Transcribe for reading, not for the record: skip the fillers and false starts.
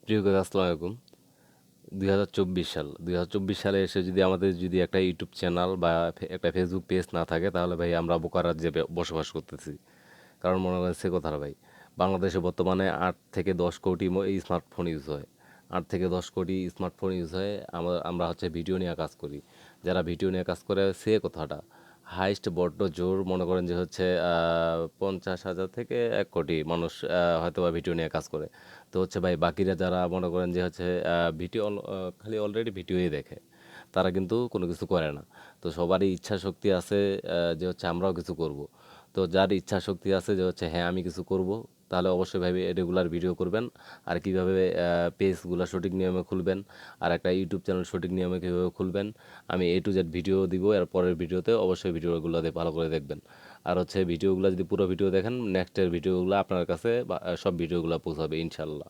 প্রিয় কাকা আসসালামু আলাইকুম। 2024 সাল 2024 সালে এসে যদি আমাদের যদি একটা ইউটিউব চ্যানেল বা একটা ফেসবুক পেজ না থাকে তাহলে ভাই আমরা বোকা রাজ্যে বসবাস করতেছি। কারণ মনে করেন সে কথাটা ভাই, বাংলাদেশে বর্তমানে 8 থেকে 10 কোটি এই স্মার্টফোন ইউজ হয়। 8 থেকে 10 কোটি স্মার্টফোন ইউজ হয়। আমরা হচ্ছে ভিডিও নিয়ে কাজ করি। যারা ভিডিও নিয়ে কাজ করে সে কথাটা হাইস্ট বড্ড জোর মনে করেন যে হচ্ছে 50,000 থেকে 1 কোটি মানুষ হয়তো বা ভিডিও নিয়ে কাজ করে। তো হচ্ছে ভাই বাকিরা যারা মনে করেন যে হচ্ছে ভিডিও খালি অলরেডি ভিডিওই দেখে, তারা কিন্তু কোনো কিছু করে না। তো সবারই ইচ্ছা শক্তি আছে যে হচ্ছে আমরাও কিছু করব। তো যার ইচ্ছা শক্তি আছে যে হচ্ছে হ্যাঁ আমি কিছু করব, তাহলে অবশ্যই ভাই রেগুলার ভিডিও করবেন। আর কীভাবে পেজগুলো সঠিক নিয়মে খুলবেন, আর একটা ইউটিউব চ্যানেল সঠিক নিয়মে কীভাবে খুলবেন, আমি A to Z ভিডিও দিব। এর পরের ভিডিওতে অবশ্যই ভিডিওগুলোতে ভালো করে দেখবেন। আর হচ্ছে ভিডিওগুলো যদি পুরো ভিডিও দেখেন, নেক্সটের ভিডিওগুলো আপনার কাছে সব ভিডিওগুলো পৌঁছাবে ইনশাল্লাহ।